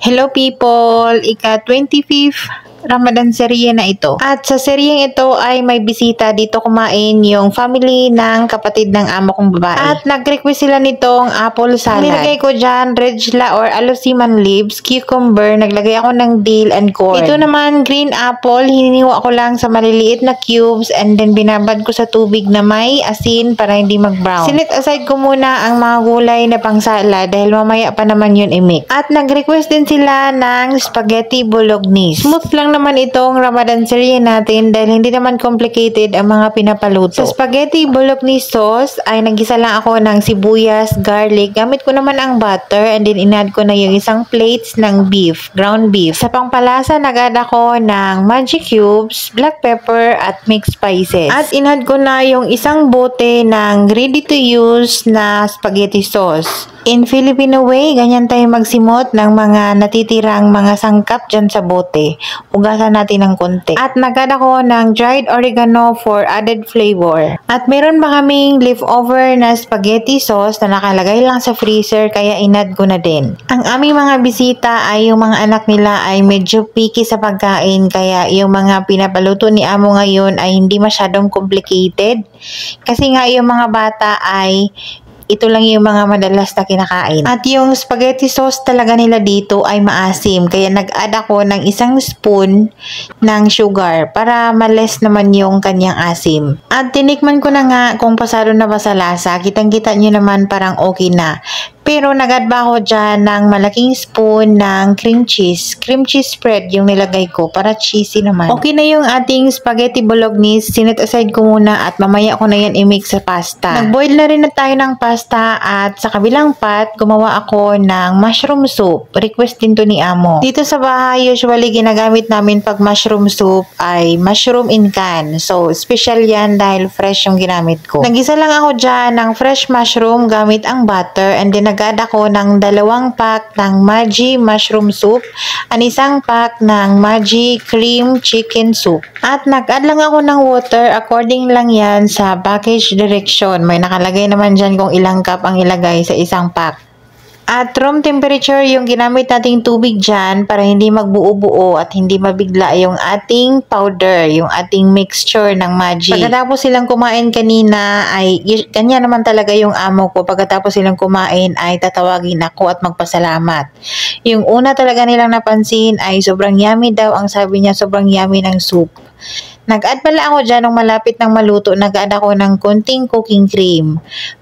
Hello people! Ika-25th Ramadan serye na ito. At sa seryeng ito ay may bisita dito kumain yung family ng kapatid ng amo kong babae. At nag-request sila nitong apple salad. Nilagay ko dyan regla or alosiman leaves, cucumber, naglagay ako ng dill and corn. Ito naman green apple, hininiwa ko lang sa maliliit na cubes and then binabad ko sa tubig na may asin para hindi mag-brown. Sinet aside ko muna ang mga gulay na pang salad dahil mamaya pa naman yun i-mix. At nag-request din sila ng spaghetti bolognese. Smooth lang naman itong Ramadan serye natin dahil hindi naman complicated ang mga pinapaluto. Sa spaghetti bolognese sauce ay nagisa lang ako ng sibuyas, garlic. Gamit ko naman ang butter and then inad ko na yung isang plates ng beef, ground beef. Sa pangpalasa nag-add ako ng magic cubes, black pepper at mixed spices. At inad ko na yung isang bote ng ready to use na spaghetti sauce. In Filipino way, ganyan tayo magsimot ng mga natitirang mga sangkap dyan sa bote. Ugasan natin ng konti. At nag-add ako ng dried oregano for added flavor. At meron ba kaming leftover na spaghetti sauce na nakalagay lang sa freezer kaya inad ko na din. Ang aming mga bisita ay yung mga anak nila ay medyo picky sa pagkain kaya yung mga pinapaluto ni amo ngayon ay hindi masyadong complicated. Kasi nga yung mga bata ay ito lang yung mga madalas na kinakain. At yung spaghetti sauce talaga nila dito ay maasim. Kaya nag-add ako ng isang spoon ng sugar para males naman yung kanyang asim. At tinikman ko na nga kung pasado na ba sa lasa. Kitang-kita nyo naman parang okay na. Pero nag-add ba ako dyan ng malaking spoon ng cream cheese. Cream cheese spread yung nilagay ko para cheesy naman. Okay na yung ating spaghetti bolognese. Sinet aside ko muna at mamaya ko na yan i-mix sa pasta. Nag-boil na rin na tayo ng pasta at sa kabilang pot, gumawa ako ng mushroom soup. Request din to ni amo. Dito sa bahay, usually ginagamit namin pag mushroom soup ay mushroom in can. So, special yan dahil fresh yung ginamit ko. Nag-isa lang ako dyan ng fresh mushroom gamit ang butter and then nag-add ako ng 2 pack ng Maggi mushroom soup at isang pack ng Maggi cream chicken soup. At nag-add lang ako ng water according lang yan sa package direction. May nakalagay naman dyan kung ilang cup ang ilagay sa isang pack. At room temperature yung ginamit nating tubig dyan para hindi magbuo-buo at hindi mabigla yung ating powder, yung ating mixture ng Maggi. Pagkatapos silang kumain kanina ay, kanya naman talaga yung amo ko. Pagkatapos silang kumain ay tatawagin ako at magpasalamat. Yung una talaga nilang napansin ay sobrang yummy daw. Ang sabi niya sobrang yummy ng soup. Nag-add pala ako dyan nung malapit ng maluto. Nag-add ako ng konting cooking cream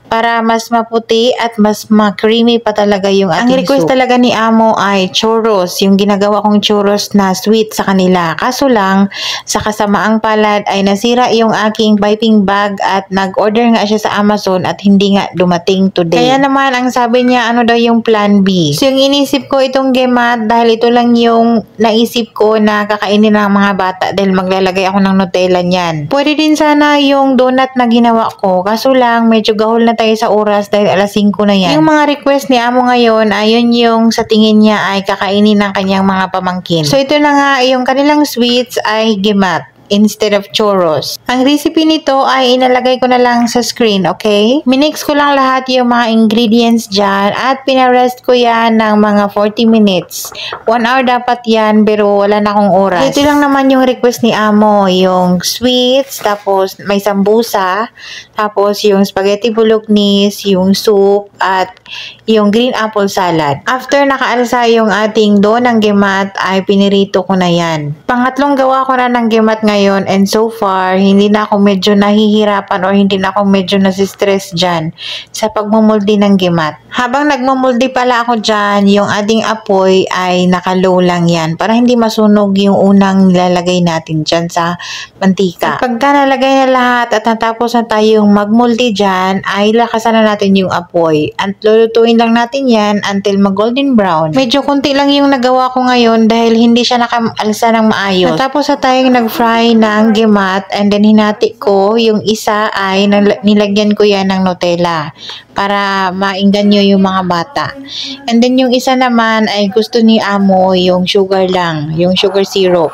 para mas maputi at mas ma-creamy pa talaga yung ating soup. Ang request talaga ni amo ay churros, yung ginagawa kong churros na sweet sa kanila. Kaso lang, sa kasamaang palad ay nasira yung aking piping bag at nag-order nga siya sa Amazon at hindi nga dumating today. Kaya naman, ang sabi niya, ano daw yung plan B. So, yung inisip ko itong gemat dahil ito lang yung naisip ko na kakainin ng mga bata dahil maglalagay ako ng Nutella niyan. Pwede din sana yung donut na ginawa ko. Kaso lang, medyo gahol na tayo sa oras dahil alas 5 na yan. Yung mga request ni amo ngayon, ayun yung sa tingin niya ay kakainin ng kanyang mga pamangkin. So ito na nga, yung kanilang sweets ay gemat instead of churros. Ang recipe nito ay inalagay ko na lang sa screen, okay? Minix ko lang lahat yung mga ingredients dyan at pinarest ko yan ng mga 40 minutes. 1 hour dapat yan pero wala na akong oras. Ito lang naman yung request ni amo, yung sweets, tapos may sambusa, tapos yung spaghetti bolognese, yung soup, at yung green apple salad. After nakaalsa yung ating doon ng gemat ay pinirito ko na yan. Pangatlong gawa ko na ng gemat ngayon and so far, hindi na ako medyo nahihirapan or hindi na ako medyo nasistress dyan sa pagmumuldi ng gemat. Habang nagmumuldi pala ako dyan, yung ating apoy ay naka-low lang yan para hindi masunog yung unang nilalagay natin dyan sa mantika. At pagka nalagay na lahat at natapos na tayong magmuldi dyan, ay lakasan na natin yung apoy. At lulutuin lang natin yan until mag-golden brown. Medyo konti lang yung nagawa ko ngayon dahil hindi siya nakaalsa ng maayos. Natapos na tayong nag-fry ng gemat and then hinati ko. Yung isa ay nilagyan ko yan ng Nutella para maingganyo yung mga bata. And then yung isa naman ay gusto ni amo yung sugar lang, yung sugar syrup.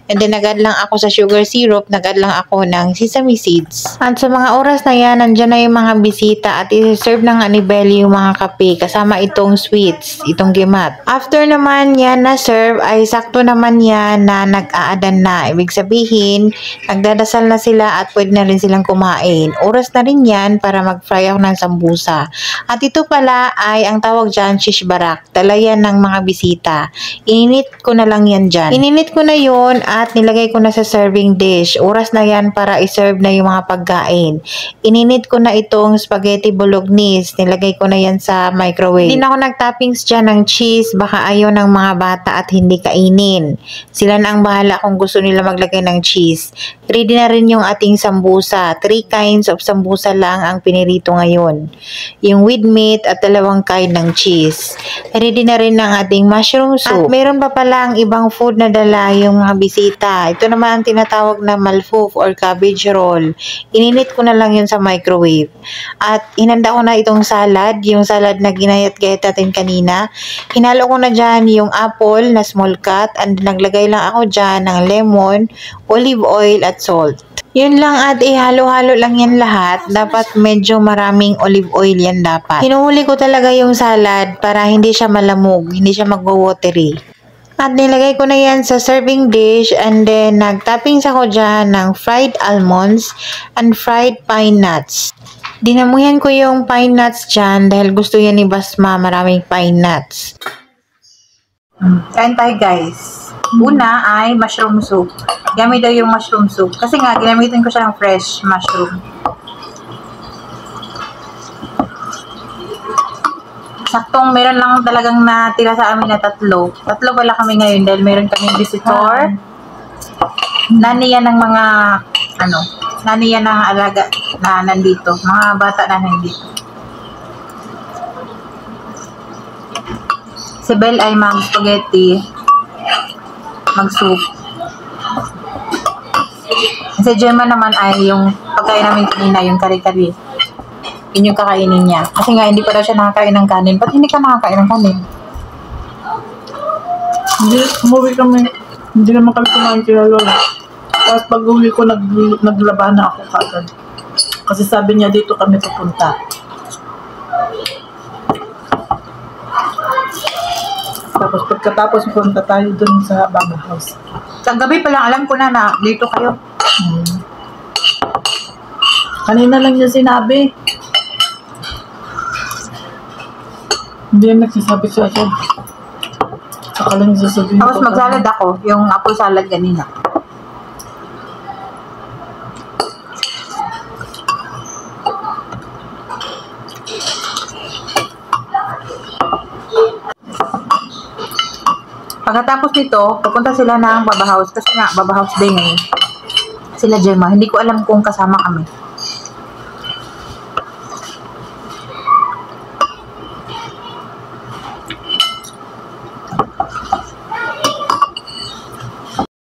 And then nag-add lang ako sa sugar syrup, nag-add lang ako ng sesame seeds. At sa mga oras na yan, nandyan na yung mga bisita at i-serve na nga ni Belly yung mga kape kasama itong sweets, itong gimat. After naman yan na serve ay sakto naman yan na nag-aadan na. Ibig sabihin, nagdadasal na sila at pwede na rin silang kumain. Oras na rin yan para mag-fry ako ng sambusa. At ito pala ay ang tawag dyan, shish barak. Dala yan ng mga bisita. Ininit ko na lang yan dyan. Ininit ko na yun at nilagay ko na sa serving dish. Oras na yan para i-serve na yung mga pagkain. Ininit ko na itong spaghetti bolognese. Nilagay ko na yan sa microwave. Hindi na ako nag-toppings dyan ng cheese. Baka ayaw ng mga bata at hindi kainin. Sila na ang bahala kung gusto nila maglagay ng cheese. Ready na rin yung ating sambusa. 3 kinds of sambusa lang ang pinirito ngayon. Yung with meat at 2 kind ng cheese. Ready na rin ang ating mushroom soup. At meron pa pala ang ibang food na dala yung mga bisita. Ito naman ang tinatawag na malfoof or cabbage roll. Ininit ko na lang yun sa microwave. At hinanda ko na itong salad. Yung salad na ginayat-gayat natin kanina. Hinalo ko na dyan yung apple na small cut. And naglagay lang ako dyan ng lemon, olive oil at salt. Yun lang at ihalo-halo lang yan lahat. Dapat medyo maraming olive oil yan dapat. Hinuhuli ko talaga yung salad para hindi siya malamog, hindi siya magwa-watery. At nilagay ko na yan sa serving dish and then nag-toppings ako dyan ng fried almonds and fried pine nuts. Dinamuyan ko yung pine nuts dyan dahil gusto yan ni Basma maraming pine nuts. Kain tayo guys. Una ay mushroom soup. Gamit daw yung mushroom soup. Kasi nga, ginamitin ko siya ng fresh mushroom. Saktong meron lang talagang natira sa amin na 3. 3 pala kami ngayon dahil meron kaming visitor. Nani yan ng mga, nani yan ng alaga na nandito. Mga bata na nandito. Si Belle ay mag-spaghetti, mag-soup. Si Gemma naman ay yung pagkain namin kanina, yung kari-kari. Yun yung kakainin niya. Kasi nga, hindi pa daw siya nakakain ng kanin. Ba't hindi ka nakakain ng kanin? Hindi, umuwi kami. Hindi naman kami kumain kila Lola. Tapos pag-uwi ko, naglaba na ako kagad. Kasi sabi niya, dito kami pupunta. Tapos pagkatapos punta tayo dun sa Baba House. Sa gabi pa lang alam ko na dito kayo. Kanina lang niya sinabi. Hindi yan nagsasabi siya siya. Saka lang sasabihin ko. Tapos magsalad ako, yung apple salad kanina. Pagkatapos nito, pupunta sila ng Baba House kasi nga Baba House day ngayon. Sila Gemma, hindi ko alam kung kasama kami.